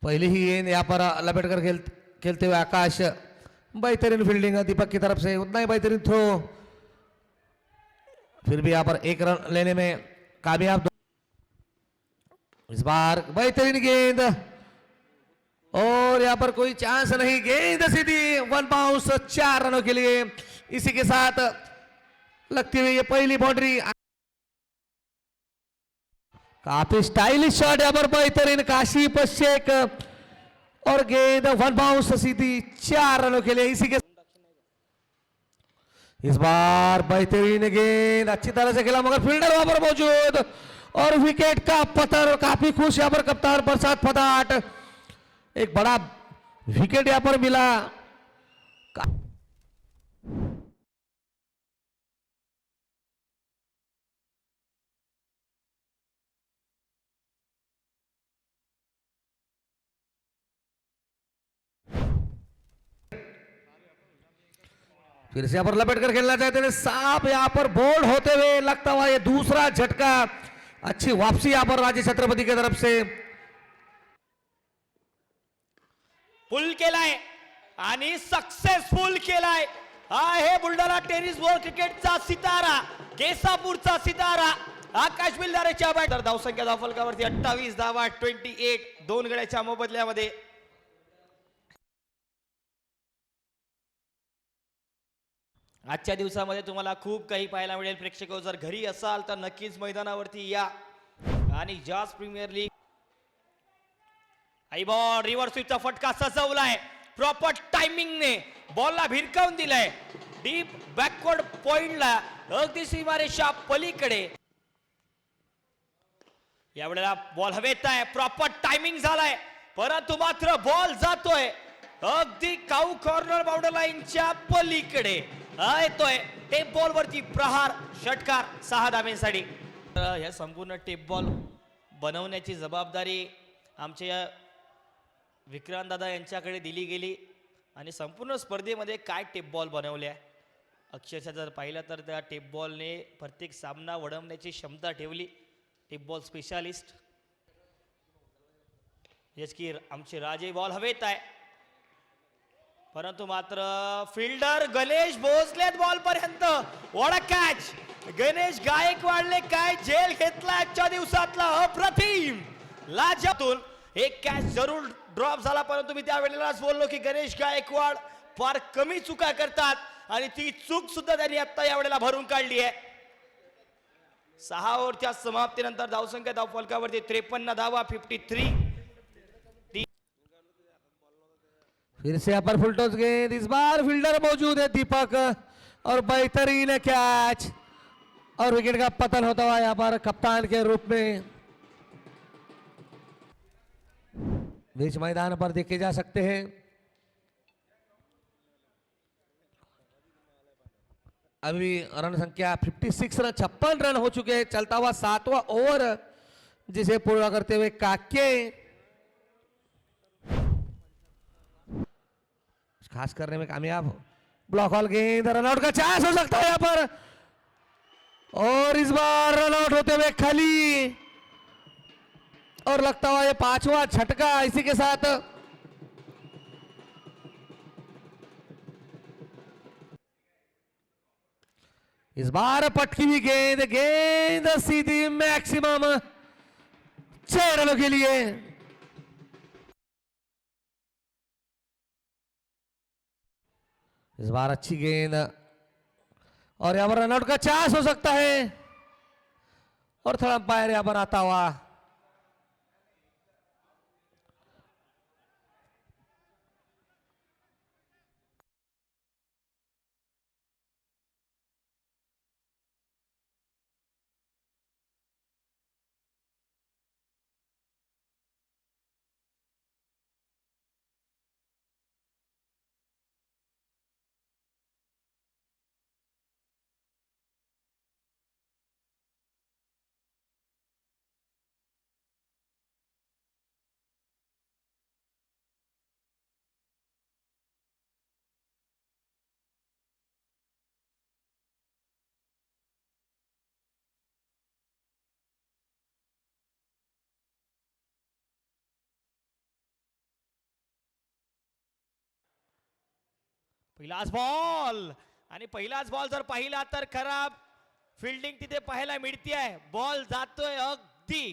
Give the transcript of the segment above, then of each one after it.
पहली ही गेंद यहाँ पर लपेट कर खेलते हुए आकाश, बेहतरीन फील्डिंग दीपक की तरफ से, उतना ही बेहतरीन थ्रो, फिर भी यहाँ पर एक रन लेने में कामयाब। इस बार बेहतरीन गेंद और यहाँ पर कोई चांस नहीं, गेंद सीधी वन बाउंस 4 रनों के लिए। इसी के साथ लगती हुई ये पहली बाउंड्री। काफी स्टाइलिश शॉट यहाँ पर बेहतरीन काशिफ शेख और गेंद वन बाउंस सीधी 4 रनों के लिए। इसी के इस बार बेहतरीन गेंद अच्छी तरह से खेला मगर फील्डर वहां पर मौजूद और विकेट का पतन। काफी खुश यहाँ पर कप्तान बरसात फटाट, एक बड़ा विकेट यहाँ पर मिला। फिर से यहाँ पर लपेट कर खेलना चाहते हैं साफ, यहाँ पर बोल्ड होते हुए लगता हुआ ये दूसरा झटका। अच्छी वापसी यहाँ पर राजे छत्रपति की तरफ से पुल केलाय आणि सक्सेसफुल केलाय। हा आहे बुलढाणा टेनिस बॉल क्रिकेटचा सितारा, केसापूरचा सितारा आकाश बिल्लारेच्या बॅट। धावसंख्या धावफलकावरती 28 धावा, 28 दोन गड्याच्या मोबदल्यामध्ये। आजच्या दिवसामध्ये तुम्हाला खूप काही पाहायला मिळेल। प्रेक्षक जर घरी असाल तर नक्कीच मैदानावरती या आणि जास प्रीमियर लीग आई बॉल रिव्हर्स स्वीपचा फटका सजवलाय प्रॉपर टायमिंगने, बॉलला भिरकावून दिलाय डीप बॅकवर्ड पॉइंटला अगदी सीमारेषा पलीकडे। यावेळेला बॉल हवेत आहे, प्रॉपर टायमिंग झालाय परंतु मात्र बॉल जातोय अगदी काऊ कॉर्नर बाउंड्री लाईनच्या पलीकडे। येतोय टेप बॉल वरती प्रहार, षटकार 6 धाब्यांसाठी। या संपूर्ण टेप बॉल बनवण्याची जबाबदारी आमच्या विक्रांत दादा यांच्याकडे दिली गेली आणि संपूर्ण स्पर्धेमध्ये काय टेप बॉल बनवल्या अक्षरशः जर पाहिलं तर त्या टेप बॉलने प्रत्येक सामना वडवण्याची क्षमता ठेवली। टेप बॉल स्पेशालिस्ट जस की आमचे राजे बॉल हवेत आहे परंतु मात्र फिल्डर गणेश भोसलेत बॉल पर्यंत। व्हाट अ कॅच, गणेश गायकवाडने काय झेल घेतला आजच्या दिवसातला अप्रतिम लाजातून। एक कॅच जरूर ड्रॉप झाला परंतु मी त्यावेळेलाच बोललो की गणेश गायकवाड फार कमी चुका करतात आणि ती चूक सुद्धा त्यांनी आता यावेळेला भरून काढली आहे। 6 ओव्हरच्या समाप्तीनंतर धावसंख्या धावफलकावरती 53 धावा, 53। फिर से यहाँ पर फुल टॉस गेंद, इस बार फील्डर मौजूद है दीपक और बेहतरीन कैच और विकेट का पतन होता हुआ यहाँ पर कप्तान के रूप में बीच मैदान पर देखे जा सकते हैं। अभी रन संख्या 56 रन, 56 रन हो चुके हैं। चलता हुआ 7वां ओवर जिसे पूरा करते हुए काके खास करने में कामयाब। ब्लॉक हॉल गेंद, रनआउट का चांस हो सकता है यहां पर और इस बार रनआउट होते हुए खाली और लगता हुआ ये 5वां झटका। इसी के साथ इस बार पटकी हुई गेंद, गेंद सीधी मैक्सिमम 6 रनों के लिए। इस बार अच्छी गेंद और यहां पर रनआउट का चांस हो सकता है और थोड़ा अंपायर यहां पर आता हुआ पहिलाच बॉल आणि पहिलाच बॉल जर पाहिला तर खराब फिल्डिंग तिथे पाहायला मिळते आहे. बॉल जातोय अगदी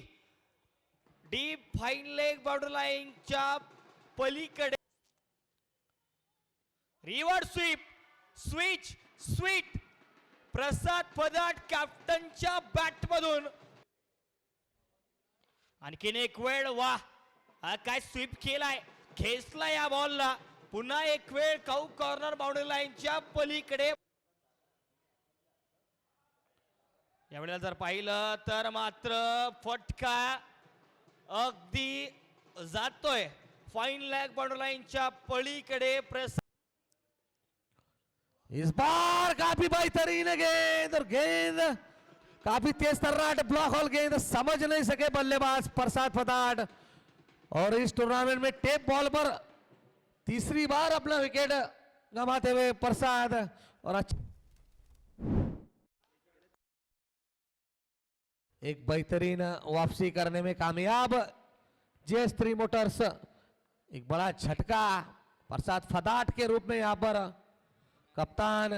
डीप फाईन लेग बाउंड्री लाईनच्या पलीकडे. रिव्हर्स स्वीप स्विच स्वीट प्रसाद पदार्थ कॅप्टनच्या बॅट मधून आणखीन एक वेळ. वा काय स्वीप केलाय, खेचला या बॉलला. पुन्हा एक वेळ काऊ कॉर्नर बाउंड्री लाईनच्या पलीकडे. यावेळेला जर पाहिलं तर मात्र फटका अगदी जातोय फाईन लेग बाउंड्री लाईनच्या पलीकडे. इस बार काफी बेहतरीन गेंद और गेंद काफी तेज तर्राट ब्लॉक होल गेंद समझ नहीं सके बल्लेबाज प्रसाद पदार्थ और इस टूर्नामेंट में टेप बॉल पर तीसरी बार अपना विकेट गंवाते हुए प्रसाद और एक बेहतरीन वापसी करने में कामयाब JS3 मोटर्स. एक बड़ा झटका प्रसाद फदाट के रूप में यहां पर कप्तान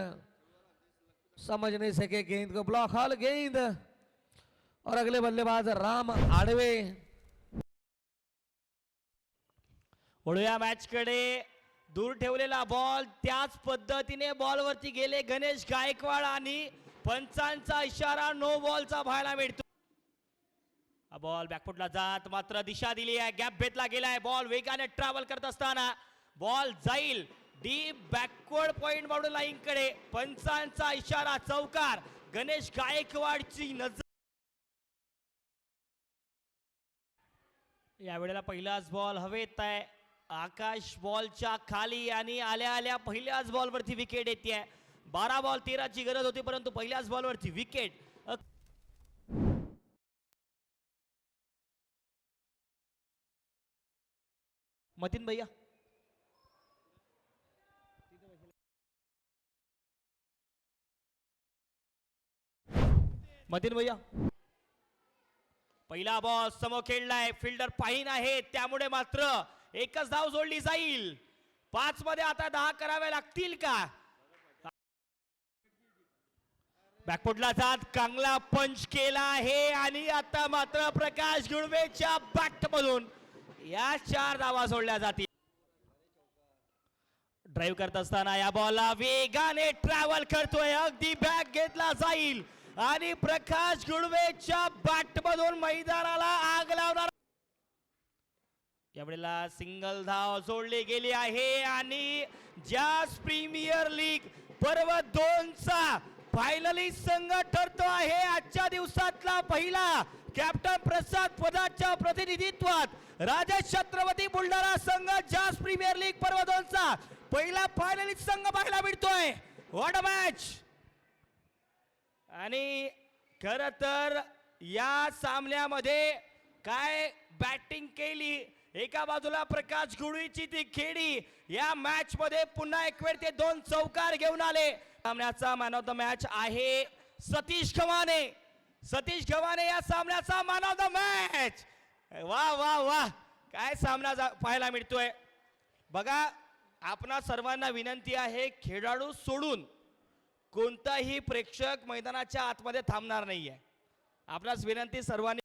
समझ नहीं सके गेंद को. ब्लॉक हॉल गेंद और अगले बल्लेबाज राम आडवे. वळूया मॅच कडे. दूर ठेवलेला बॉल त्याच पद्धतीने बॉल वरती गेले गणेश गायकवाड आणि पंचांचा इशारा नो बॉलचा पाहायला मिळतो. बॉल बॅकफुटला जात मात्र दिशा दिली आहे. गॅप भेटला गेलाय. बॉल वेगाने ट्रॅव्हल करत असताना बॉल जाईल deep backward point boundary line कडे. पंचांचा इशारा चौकार. गणेश गायकवाडची नजर. यावेळेला पहिलाच बॉल हवेत आहे. आकाश बॉलच्या खाली आणि आल्या आल्या पहिल्याच बॉल वरती विकेट येते. 12 बॉल 13 ची गरज होती परंतु पहिल्याच बॉल वरती विकेट. मतीन भैया पहिला बॉल समोर खेळलाय. फिल्डर पाहिन आहे त्यामुळे मात्र एकच धाव जोडली जाईल. 5 मध्ये आता 10 करावे लागतील का. बॅकफुटला जात चांगला पंच केला आहे आणि आता मात्र प्रकाश गुळवेच्या बॅट मधून या 4 धावा सोडल्या जातील. ड्राइव्ह करत असताना या बॉलला वेगाने ट्रॅव्हल करतोय. अगदी बॅक घेतला जाईल आणि प्रकाश गुळवेच्या बॅट मधून मैदानाला आग लावणार. यावेळेला सिंगल धाव जोडली गेली आहे आणि जास प्रीमियर लीग पर्व 2 चा फायनली संघ ठरतो आहे. आजच्या दिवसातला पहिला कॅप्टन प्रसाद पदार्थच्या प्रतिनिधित्वात राजा छत्रपती बुलढाणा संघ जास प्रीमियर लीग पर्व 2 चा पहिला फायनलिस्ट संघ पाहायला मिळतोय. What a match. आणि खर तर या सामन्यामध्ये काय बॅटिंग केली. एका बाजूला प्रकाश गुळवीची ती खेळी. या मॅच मध्ये पुन्हा एक वेळ ते 2 चौकार घेऊन आले. सामन्याचा मॅन ऑफ द मॅच आहे सतीश गव्हाणे. सतीश गव्हाणे या सामन्याचा मॅन ऑफ द मॅच. वा वा वा काय सामना पाहायला मिळतोय. बघा आपणा सर्वांना विनंती आहे खेळाडू सोडून कोणताही प्रेक्षक मैदानाच्या आतमध्ये थांबणार नाहीये. आपणास विनंती सर्वांनी